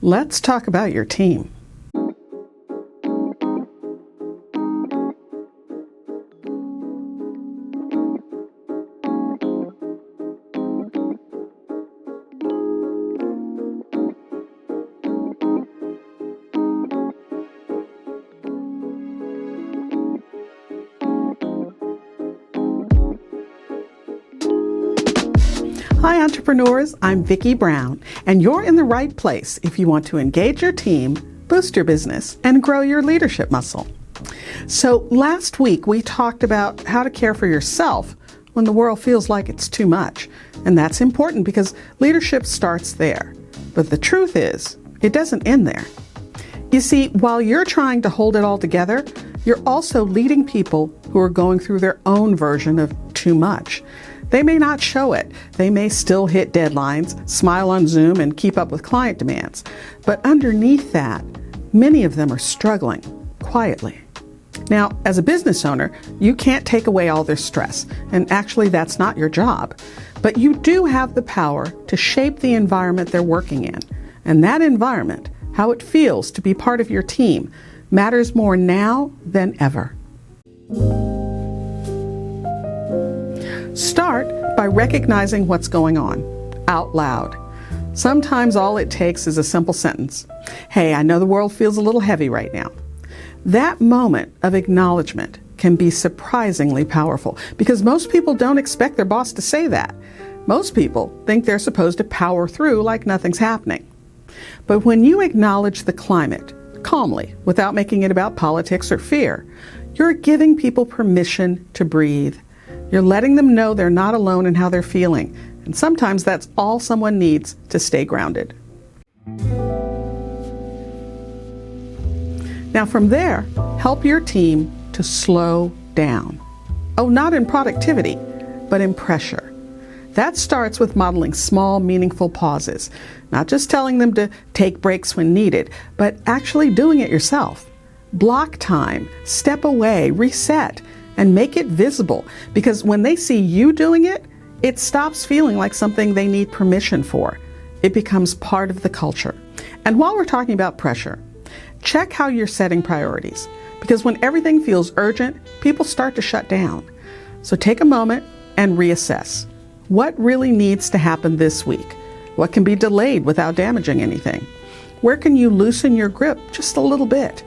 Let's talk about your team. Hi entrepreneurs, I'm Vicky Brown, and you're in the right place if you want to engage your team, boost your business, and grow your leadership muscle. So last week we talked about how to care for yourself when the world feels like it's too much. And that's important because leadership starts there. But the truth is, it doesn't end there. You see, while you're trying to hold it all together, you're also leading people who are going through their own version of too much. They may not show it. They may still hit deadlines, smile on Zoom, and keep up with client demands. But underneath that, many of them are struggling quietly. Now, as a business owner, you can't take away all their stress, and actually that's not your job. But you do have the power to shape the environment they're working in. And that environment, how it feels to be part of your team, matters more now than ever. Start by recognizing what's going on out loud. Sometimes all it takes is a simple sentence. Hey, I know the world feels a little heavy right now. That moment of acknowledgement can be surprisingly powerful because most people don't expect their boss to say that. Most people think they're supposed to power through like nothing's happening. But when you acknowledge the climate calmly, without making it about politics or fear, you're giving people permission to breathe. You're letting them know they're not alone in how they're feeling, and sometimes that's all someone needs to stay grounded. Now from there, help your team to slow down. Oh, not in productivity, but in pressure. That starts with modeling small, meaningful pauses, not just telling them to take breaks when needed, but actually doing it yourself. Block time, step away, reset, and make it visible, because when they see you doing it, it stops feeling like something they need permission for. It becomes part of the culture. And while we're talking about pressure, check how you're setting priorities, because when everything feels urgent, people start to shut down. So take a moment and reassess. What really needs to happen this week? What can be delayed without damaging anything? Where can you loosen your grip just a little bit?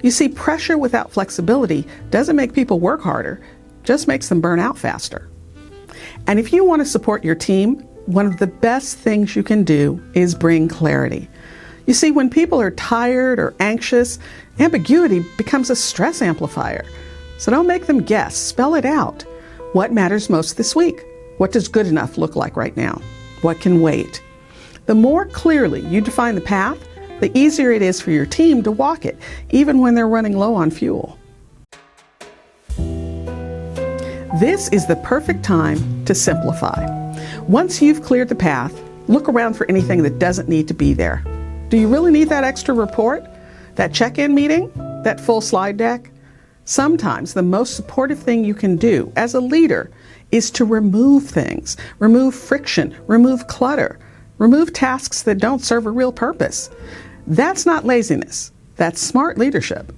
You see, pressure without flexibility doesn't make people work harder, just makes them burn out faster. And if you want to support your team, one of the best things you can do is bring clarity. You see, when people are tired or anxious, ambiguity becomes a stress amplifier. So don't make them guess, spell it out. What matters most this week? What does good enough look like right now? What can wait? The more clearly you define the path, the easier it is for your team to walk it, even when they're running low on fuel. This is the perfect time to simplify. Once you've cleared the path, look around for anything that doesn't need to be there. Do you really need that extra report? That check-in meeting? That full slide deck? Sometimes the most supportive thing you can do as a leader is to remove things, remove friction, remove clutter, remove tasks that don't serve a real purpose. That's not laziness. That's smart leadership.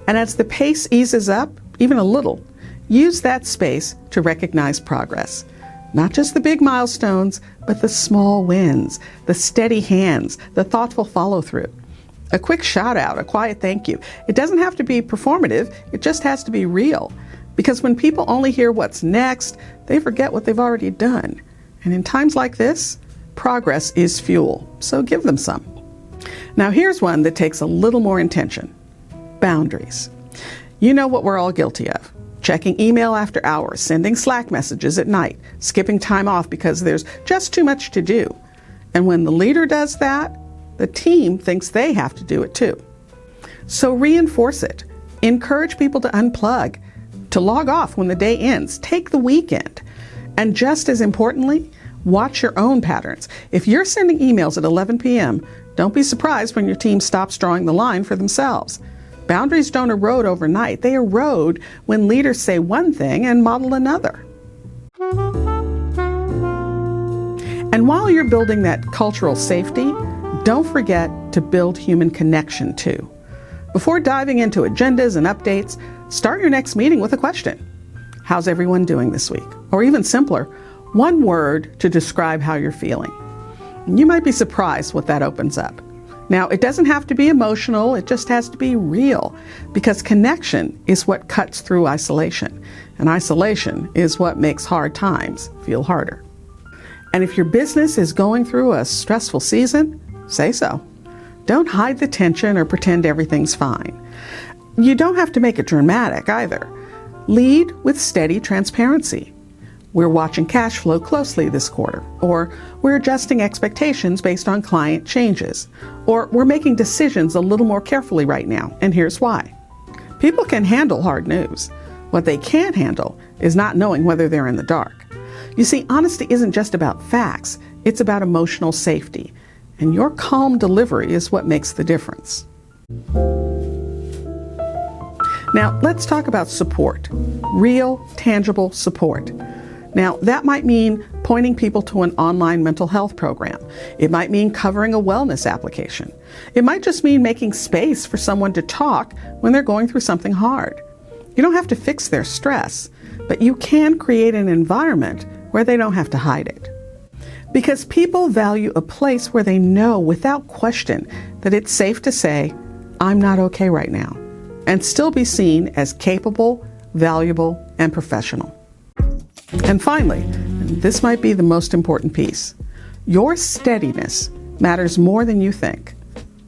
And as the pace eases up, even a little, use that space to recognize progress. Not just the big milestones, but the small wins, the steady hands, the thoughtful follow-through. A quick shout out, a quiet thank you. It doesn't have to be performative, it just has to be real. Because when people only hear what's next, they forget what they've already done. And in times like this, progress is fuel, so give them some. Now here's one that takes a little more intention. Boundaries. You know what we're all guilty of. Checking email after hours, sending Slack messages at night, skipping time off because there's just too much to do. And when the leader does that, the team thinks they have to do it too. So reinforce it. Encourage people to unplug, to log off when the day ends. Take the weekend. And just as importantly, watch your own patterns. If you're sending emails at 11 p.m., don't be surprised when your team stops drawing the line for themselves. Boundaries don't erode overnight. They erode when leaders say one thing and model another. And while you're building that cultural safety, don't forget to build human connection too. Before diving into agendas and updates, start your next meeting with a question. How's everyone doing this week? Or even simpler, one word to describe how you're feeling. You might be surprised what that opens up. Now, it doesn't have to be emotional, it just has to be real, because connection is what cuts through isolation, and isolation is what makes hard times feel harder. And if your business is going through a stressful season, say so. Don't hide the tension or pretend everything's fine. You don't have to make it dramatic either. Lead with steady transparency. We're watching cash flow closely this quarter, or we're adjusting expectations based on client changes, or we're making decisions a little more carefully right now, and here's why. People can handle hard news. What they can't handle is not knowing whether they're in the dark. You see, honesty isn't just about facts, it's about emotional safety, and your calm delivery is what makes the difference. Now, let's talk about support. Real, tangible support. Now, that might mean pointing people to an online mental health program. It might mean covering a wellness application. It might just mean making space for someone to talk when they're going through something hard. You don't have to fix their stress, but you can create an environment where they don't have to hide it. Because people value a place where they know without question that it's safe to say, I'm not okay right now, and still be seen as capable, valuable, and professional. And finally, and this might be the most important piece, your steadiness matters more than you think.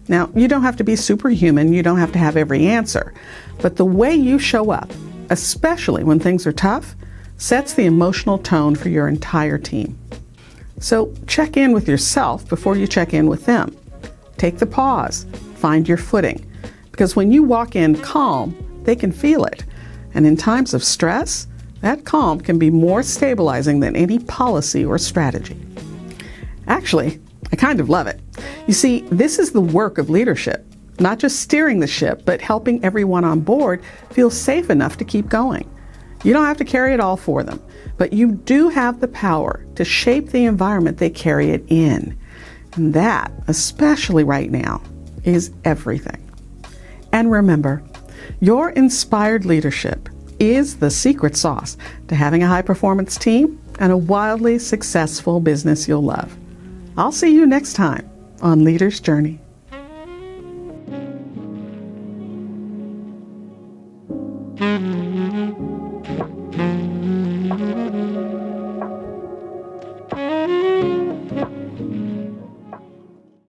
Now, you don't have to be superhuman, you don't have to have every answer, but the way you show up, especially when things are tough, sets the emotional tone for your entire team. So check in with yourself before you check in with them. Take the pause, find your footing, because when you walk in calm, they can feel it. And in times of stress, that calm can be more stabilizing than any policy or strategy. Actually, I kind of love it. You see, this is the work of leadership, not just steering the ship, but helping everyone on board feel safe enough to keep going. You don't have to carry it all for them, but you do have the power to shape the environment they carry it in. And that, especially right now, is everything. And remember, your inspired leadership is the secret sauce to having a high-performance team and a wildly successful business you'll love. I'll see you next time on Leader's Journey.